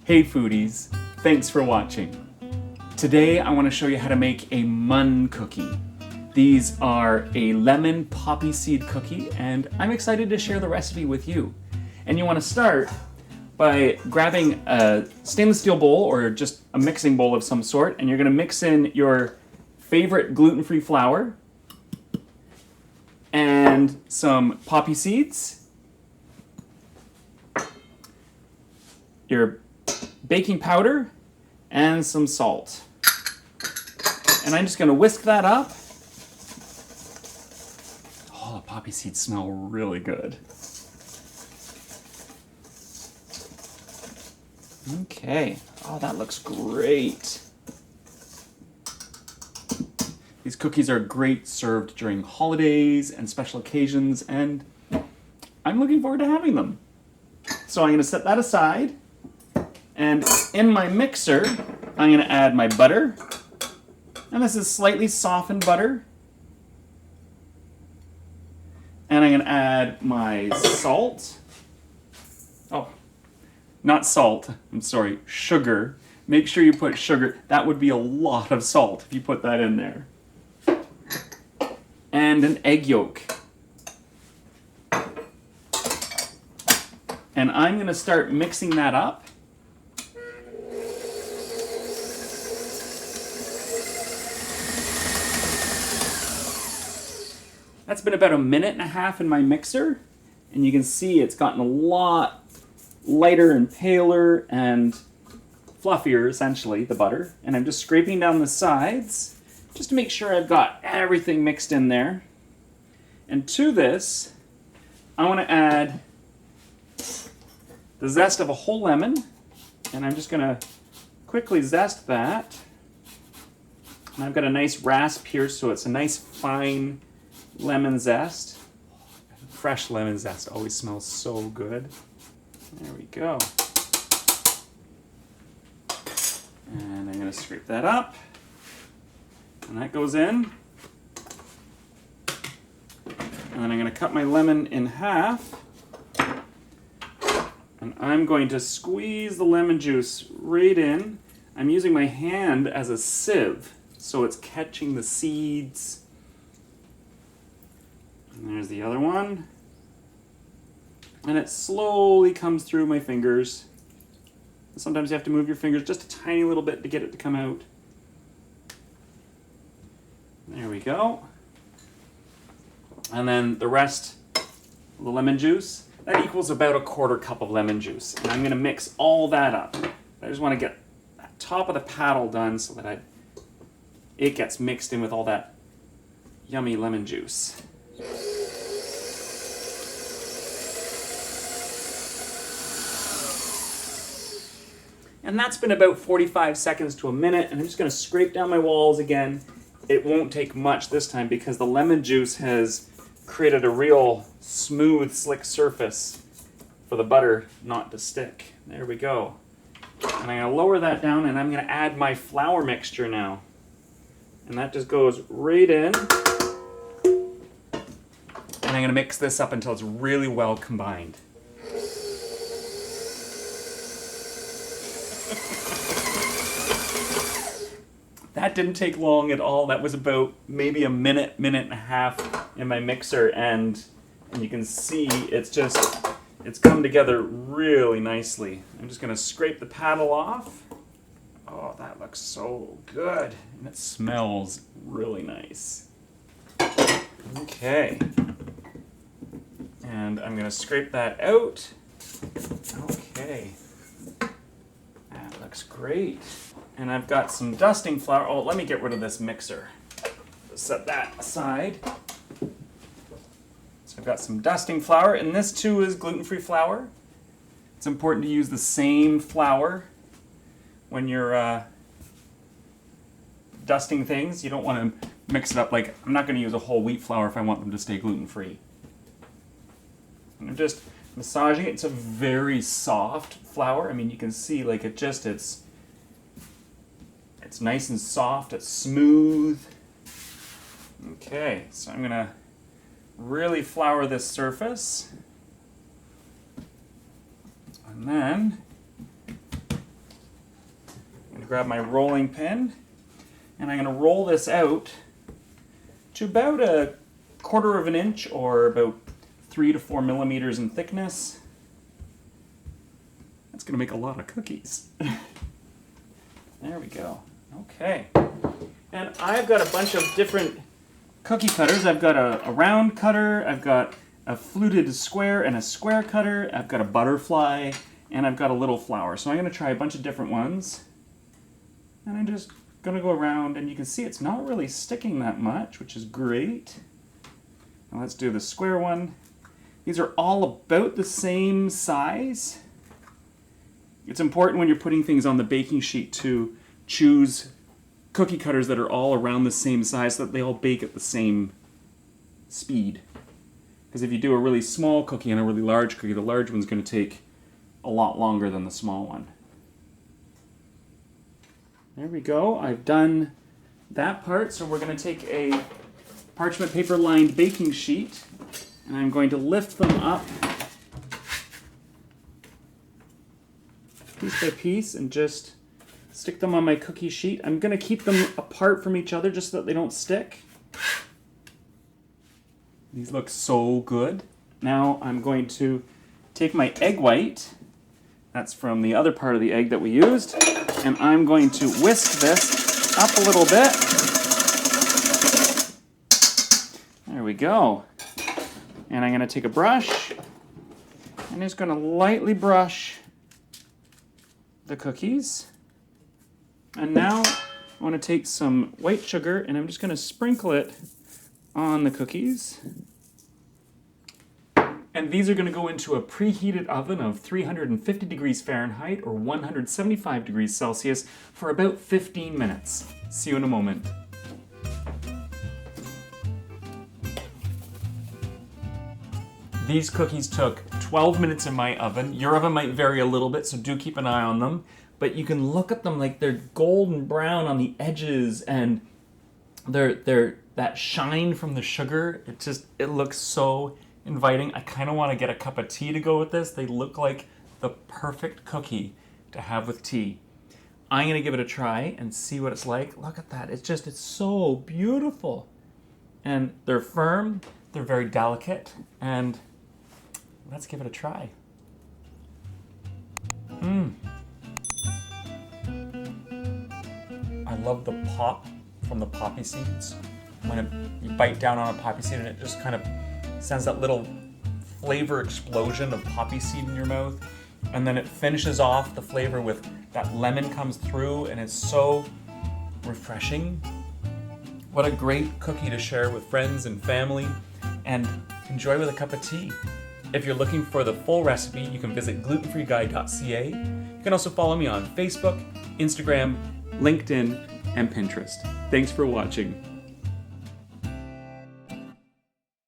Hey foodies, thanks for watching. Today I want to show you how to make a Munn cookie. These are a lemon poppy seed cookie and I'm excited to share the recipe with you. And you want to start by grabbing a stainless steel bowl or just a mixing bowl of some sort, and you're going to mix in your favorite gluten-free flour and some poppy seeds, your baking powder, and some salt. And I'm just going to whisk that up. Oh, the poppy seeds smell really good. Okay. Oh, that looks great. These cookies are great served during holidays and special occasions, and I'm looking forward to having them. So I'm going to set that aside. And in my mixer, I'm going to add my butter. And this is slightly softened butter. And I'm going to add my salt. Oh, not salt. I'm sorry, sugar. Make sure you put sugar. That would be a lot of salt if you put that in there. And an egg yolk. And I'm going to start mixing that up. That's been about 1.5 minutes in my mixer, and you can see it's gotten a lot lighter and paler and fluffier, essentially, the butter. And I'm just scraping down the sides just to make sure I've got everything mixed in there. And to this, I want to add the zest of a whole lemon, and I'm just going to quickly zest that. And I've got a nice rasp here, so it's a nice fine lemon zest. Fresh lemon zest always smells so good. There we go. And I'm going to scrape that up. And that goes in. And then I'm going to cut my lemon in half. And I'm going to squeeze the lemon juice right in. I'm using my hand as a sieve, so it's catching the seeds. And there's the other one. And it slowly comes through my fingers. Sometimes you have to move your fingers just a tiny little bit to get it to come out. There we go. And then the rest of the lemon juice, that equals about 1/4 cup of lemon juice. And I'm going to mix all that up. I just want to get that top of the paddle done so that it gets mixed in with all that yummy lemon juice. And that's been about 45 seconds to 1 minute, and I'm just going to scrape down my walls again. It won't take much this time because the lemon juice has created a real smooth, slick surface for the butter not to stick. There we go. And I'm going to lower that down, and I'm going to add my flour mixture now. And that just goes right in. And I'm going to mix this up until it's really well combined. That didn't take long at all. That was about maybe 1 minute, 1.5 minutes in my mixer, and you can see it's come together really nicely. I'm just gonna scrape the paddle off. Oh, that looks so good. And it smells really nice. Okay. And I'm gonna scrape that out. Okay. That looks great. And I've got some dusting flour. Oh, let me get rid of this mixer. Set that aside. So I've got some dusting flour, and this too is gluten-free flour. It's important to use the same flour when you're dusting things. You don't want to mix it up. Like, I'm not going to use a whole wheat flour if I want them to stay gluten-free. And I'm just massaging it. It's a very soft flour. I mean, you can see like it's nice and soft, it's smooth. Okay, so I'm gonna really flour this surface. And then grab my rolling pin, and I'm going to roll this out to about 1/4 of an inch, or about 3 to 4 millimeters in thickness. That's going to make a lot of cookies. There we go. Okay. And I've got a bunch of different cookie cutters. I've got a round cutter, I've got a fluted square and a square cutter, I've got a butterfly, and I've got a little flower. So I'm going to try a bunch of different ones. And I'm just going to go around, and you can see it's not really sticking that much, which is great. Now let's do the square one. These are all about the same size. It's important when you're putting things on the baking sheet to choose cookie cutters that are all around the same size so that they all bake at the same speed. Because if you do a really small cookie and a really large cookie, the large one's going to take a lot longer than the small one. There we go. I've done that part. So we're going to take a parchment paper lined baking sheet, and I'm going to lift them up piece by piece and just stick them on my cookie sheet. I'm going to keep them apart from each other just so that they don't stick. These look so good. Now I'm going to take my egg white, that's from the other part of the egg that we used, and I'm going to whisk this up a little bit. There we go. And I'm going to take a brush, and I'm just going to lightly brush the cookies. And now I want to take some white sugar, and I'm just going to sprinkle it on the cookies. And these are going to go into a preheated oven of 350 degrees Fahrenheit or 175 degrees Celsius for about 15 minutes. See you in a moment. These cookies took 12 minutes in my oven. Your oven might vary a little bit, so do keep an eye on them. But you can look at them like they're golden brown on the edges, and they're that shine from the sugar. It looks so inviting. I kind of want to get a cup of tea to go with this. They look like the perfect cookie to have with tea. I'm going to give it a try and see what it's like. Look at that. It's so beautiful. And they're firm, they're very delicate, and let's give it a try. I love the pop from the poppy seeds. When you bite down on a poppy seed and it just kind of sends that little flavor explosion of poppy seed in your mouth. And then it finishes off the flavor with that lemon comes through, and it's so refreshing. What a great cookie to share with friends and family and enjoy with a cup of tea. If you're looking for the full recipe, you can visit glutenfreeguy.ca. You can also follow me on Facebook, Instagram, LinkedIn, and Pinterest. Thanks for watching.